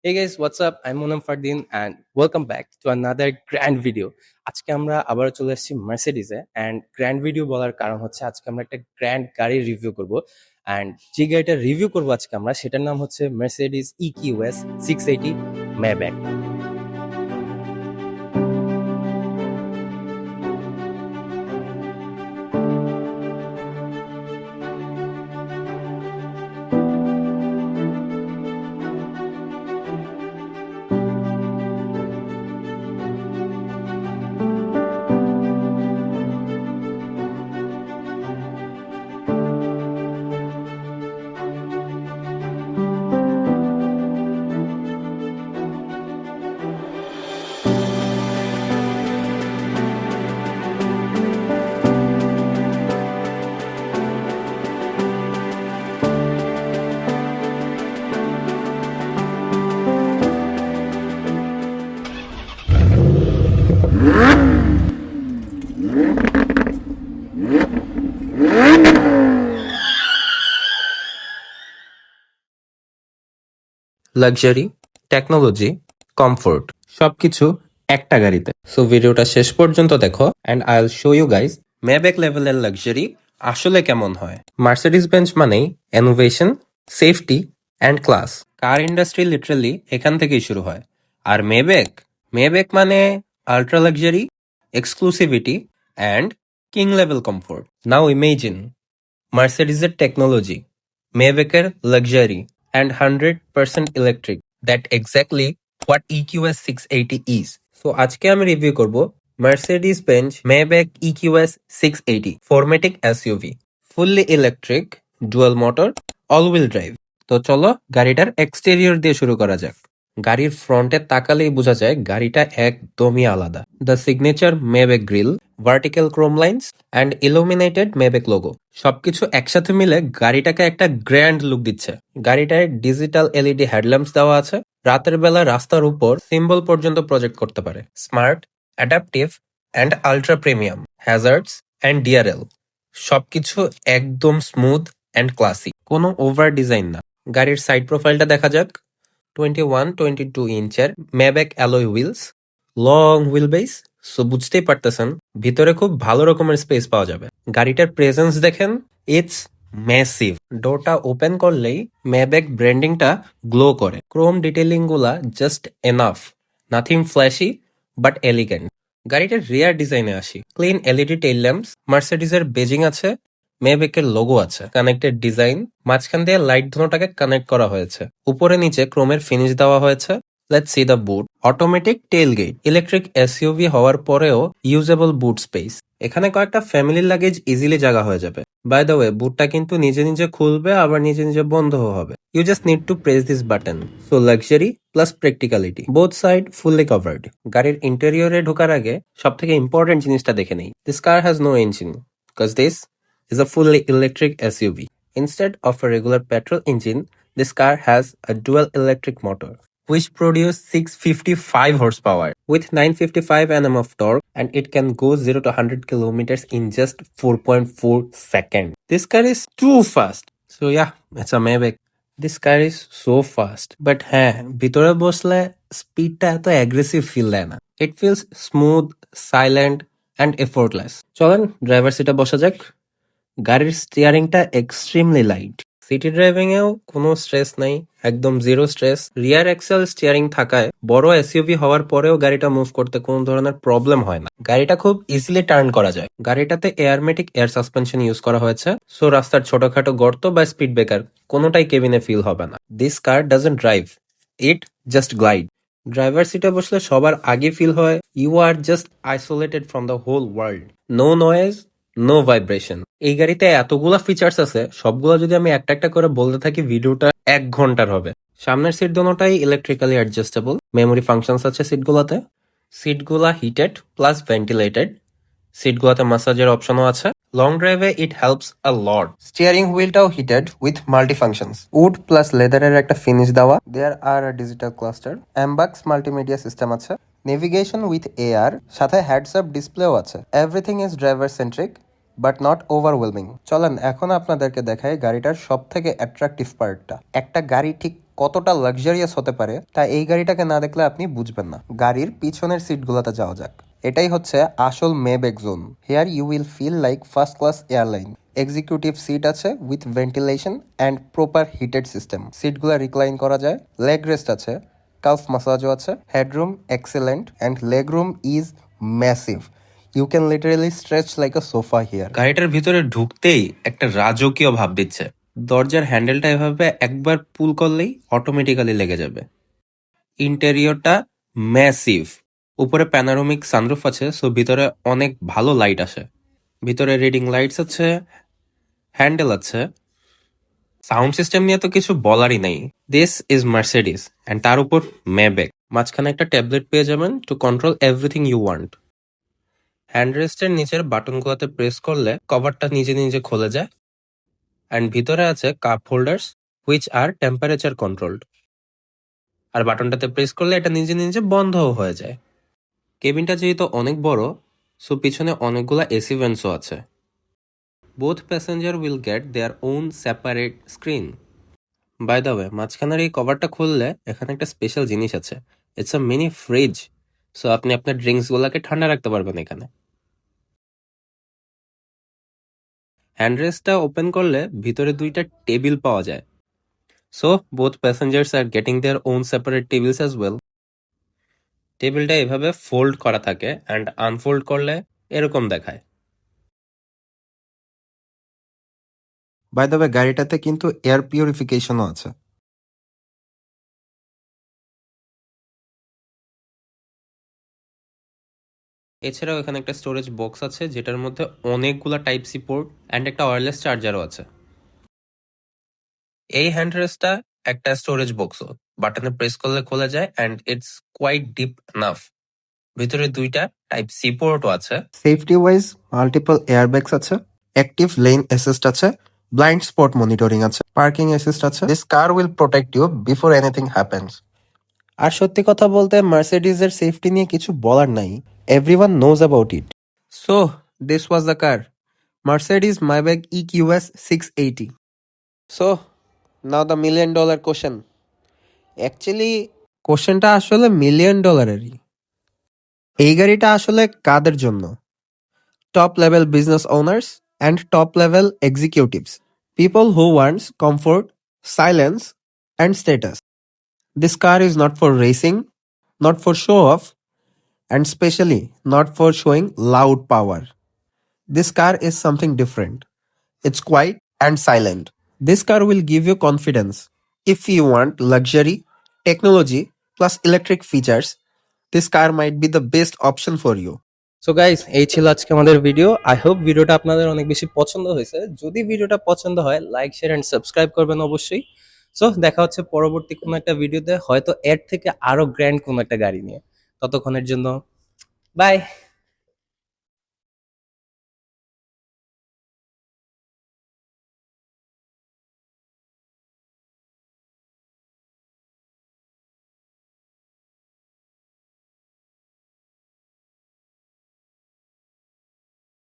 Hey guys, what's up? I'm Munam Fardin and welcome back to another grand video. আজকে আমরা আবার চলে এসেছি মার্সিডিজে এন্ড গ্র্যান্ড ভিডিও বলার কারণ হচ্ছে আজকে আমরা একটা গ্র্যান্ড গাড়ি রিভিউ করব এন্ড যে গাড়িটা রিভিউ করব আজকে আমরা সেটার নাম হচ্ছে Mercedes EQS 680 Maybach. Luxury, technology, comfort সবকিছু একটা গাড়িতে। সো ভিডিওটা শেষ পর্যন্ত দেখো and I will show you guys Maybach লেভেলের লাক্সারি আসলে কেমন হয়। মার্সিডিজ বেঞ্চ মানেই innovation, safety and class. Car industry literally এখান থেকেই শুরু হয়। আর মেব্যাক মানে ultra luxury, exclusivity and king level comfort. Now imagine মার্সিডিজের টেকনোলজি, মেব্যাকের luxury and 100% electric. That exactly what EQS 680 is. So আজকে আমি রিভিউ করব Mercedes-Benz Maybach EQS 680 4matic SUV, fully electric, dual motor, all-wheel drive. তো চলো গাড়িটার এক্সটেরিয়র দিয়ে শুরু করা যাক। গাড়ির ফ্রন্টে তাকালেই বোঝা যায় গাড়িটা একদমই আলাদা। The signature Maybach grille, vertical chrome lines and illuminated Maybach logo সবকিছু একসাথে মিলে গাড়িটাকে একটা গ্র্যান্ড লুক দিচ্ছে। গাড়িটায় ডিজিটাল এলইডি হেডল্যাম্পস দেওয়া আছে, রাতের বেলা রাস্তার উপর সিম্বল পর্যন্ত প্রজেক্ট করতে পারে। Smart, adaptive and ultra premium, hazards and DRL সবকিছু একদম স্মুথ অ্যান্ড ক্লাসি, কোনো ওভার ডিজাইন না। গাড়ির সাইড প্রোফাইলটা দেখা যাক। 21-22 ইঞ্চের Maybach alloy wheels, long wheel base. সো বুঝতেই পারতেছেন ভিতরে খুব ভালো রকমের স্পেস পাওয়া যাবে। গাড়িটার প্রেজেন্স দেখেন, ইটস ম্যাসিভ। ডোরটা ওপেন করলেই ম্যাব্যাক ব্র্যান্ডিংটা গ্লো করে। ক্রোম ডিটেইলিং গুলা just enough, nothing flashy but elegant. গাড়িটার রিয়ার ডিজাইনে আসি। ক্লিন এলইডি টেইল ল্যাম্পস, মার্সিডিজের বেজিং আছে, মেব্যাকের লোগো আছে, কানেক্টেড ডিজাইন, মাঝখান দিয়ে লাইট ধুনোটাকে কানেক্ট করা হয়েছে, উপরে নিচে ক্রোমের ফিনিশ দেওয়া হয়েছে। Let's see the boot. Automatic tailgate, electric SUV হওয়ার পরেও ইউজেবল বুট স্পেস। এখানে কয়েকটা ফ্যামিলি লাগেজ ইজিলি জায়গা হয়ে যাবে। বাই দ্য ওয়ে বুটটা কিন্তু নিজে নিজে খুলবে আবার নিজে নিজে বন্ধ হবে। You just need to press this button. So luxury plus practicality, both side fully covered. গাড়ির ইন্টেরিয়রে ঢোকার আগে সব থেকে ইম্পর্টেন্ট জিনিসটা দেখে নেই। This car has no engine because this is a fully electric SUV. Instead of a regular petrol engine, this car has a dual electric motor, which produces 655 horsepower with 955 Nm of torque, and it can go 0 to 100 kilometers in just 4.4 seconds. This car is too fast. So yeah, it's a Maybach. This car is so fast. But হ্যাঁ, ভিতরে বসলে স্পিডটা এত aggressive feel দেয় না। It feels smooth, silent and effortless. চলেন driver সিটে বসা যাক। গাড়ির স্টিয়ারিংটা এক্সট্রিমলি লাইট। সিটি ড্রাইভিং এও কোনো স্ট্রেস নাই, একদম জিরো স্ট্রেস। রিয়ার এক্সেল স্টিয়ারিং থাকায় বড় এসইউভি হওয়ার পরেও গাড়িটা মুভ করতে কোনো ধরনের প্রবলেম হয় না। গাড়িটা খুব ইজিলি টার্ন করা যায়। গাড়িটাতে এয়ারমেটিক এয়ার সাসপেনশন ইউজ করা হয়েছে, সো রাস্তার ছোটখাটো গর্ত বা স্পিড ব্রেকার কোনোটাই কেবিনে ফিল হবে না। This car doesn't drive, it just glide. Driver সিটে বসলে সবার আগে ফিল হয় you are just isolated from the whole world. No noise, no vibration. এই গাড়িতে এতগুলা ফিচার্স আছে, সবগুলা যদি আমি একটা একটা করে বলতে থাকি ভিডিওটা 1 ঘন্টার হবে। সামনের সিট দোনোটাই ইলেকট্রিক্যালি অ্যাডজাস্টেবল, মেমোরি ফাংশনস আছে সিটগুলাতে। সিটগুলা হিটেড প্লাস ভেন্টিলেটেড, সিটগুলাতে ম্যাসাজের অপশনও আছে। লং ড্রাইভে it helps a lot. Steering হুইলটাও heated with multi functions, wood plus লেদারের একটা ফিনিশ দেওয়া। There are a digital cluster, MBUX multimedia system আছে, নেভিগেশন উইথ এআর, সাথে হেডস আপ ডিসপ্লেও আছে। Everything is driver centric but not overwhelming. চলেন এখন আপনাদেরকে দেখাই গাড়িটার সব থেকে অ্যাট্রাকটিভ পার্টটা। একটা গাড়ি ঠিক কতটা লাক্সারিয়াস হতে পারে তা এই গাড়িটাকে না দেখলে আপনি বুঝবেন না। গাড়ির পিছনের সিটগুলোতে যাওয়া যাক। এটাই হচ্ছে আসল Maybach zone. Here you will feel like first class airline. Executive seat আছে with ventilation and proper heated system. সিটগুলো রিক্লাইন করা যায়, লেগ রেস্ট আছে, কালফ মাসাজও আছে, headroom excellent and leg room is massive. You can literally stretch like a sofa here. গাড়িটার ভিতরে ঢুকতেই একটা রাজকীয় ভাব দিচ্ছে। দরজার হ্যান্ডেলটা এভাবে একবার পুল করলেই অটোমেটিক্যালি লেগে যাবে। ইন্টেরিয়রটা ম্যাসিভ। উপরে প্যানারোমিক সানরুফ আছে, সো ভিতরে অনেক ভালো লাইট আসে। ভিতরে রিডিং লাইটস আছে, হ্যান্ডেল আছে। সাউন্ড সিস্টেম নিয়ে তো কিছু বলারই নাই। দিস ইজ মার্সিডিজ অ্যান্ড তার উপর মেব্যাক। মাঝখানে একটা ট্যাবলেট পেয়ে যাবেন to control everything you want. হ্যান্ডরেস্টের নিচের বাটনগুলোতে প্রেস করলে কভারটা নিজে নিজে খুলে যায় অ্যান্ড ভিতরে আছে cup holders which are temperature controlled. আর বাটনটাতে প্রেস করলে এটা নিজে নিজে বন্ধও হয়ে যায়। কেবিনটা যেহেতু অনেক বড়, সো পিছনে অনেকগুলা এসি ভেন্টসও আছে। Both passenger will get their own separate screen. By the way, মাঝখানের এই কভারটা খুললে এখানে একটা স্পেশাল জিনিস আছে। It's a mini fridge, so আপনি আপনার ড্রিঙ্কস গুলাকে ঠান্ডা রাখতে পারবেন এখানে। হ্যান্ডরেস্টটা ওপেন করলে ভিতরে দুইটা টেবিল পাওয়া যায়। So both passengers are getting there own separate tables as well. টেবিলটা এভাবে ফোল্ড করা থাকে অ্যান্ড আনফোল্ড করলে এরকম দেখায়। বাই দ্য ওয়ে, গাড়িটাতে কিন্তু এয়ার পিউরিফিকেশনও আছে। এছাড়াও এখানে একটা স্টোরেজ বক্স আছে যেটার মধ্যে অনেকগুলা টাইপ সি পোর্ট অ্যান্ড একটা ওয়্যারলেস চার্জারও আছে। এই হ্যান্ডরেস্টটা একটা স্টোরেজ বক্সও, বাটনে প্রেস করলে খোলা যায় and it's quite deep enough. ভিতরে দুইটা টাইপ সি পোর্টও আছে। সেফটি ওয়াইজ মাল্টিপল এয়ারব্যাগস আছে, অ্যাক্টিভ লেন অ্যাসিস্ট আছে, ব্লাইন্ড স্পট মনিটরিং আছে, পার্কিং অ্যাসিস্ট আছে। This car will protect you before anything happens. আর সত্যি কথা বলতে মার্সিডিজের সেফটি নিয়ে কিছু বলার নাই। Everyone knows about it. So this was the car, Mercedes Maybach EQS 680. So now the $1 million question. Actually কোশ্চেনটা আসলে $1 million-এরই। এই গাড়িটা আসলে কাদের জন্য? Top level business owners and top level executives, people who wants comfort, silence and status. This car is not for racing, not for show off, and especially not for showing loud power. This car is something different. It's quiet and silent. This car will give you confidence. If you want luxury, technology, plus electric features, this car might be the best option for you. So guys, এই ছিল আজকে আমাদের video. I hope ভিডিওটা আপনাদের অনেক বেশি পছন্দ হয়েছে। যদি ভিডিওটা পছন্দ হয়, লাইক, শেয়ার এন্ড সাবস্ক্রাইব করবেন অবশ্যই। সো দেখা হচ্ছে পরবর্তী কোনো একটা ভিডিওতে, হয়তো এর থেকে আরো গ্র্যান্ড কোনো একটা গাড়ি নিয়ে। ততক্ষণের জন্য বাই।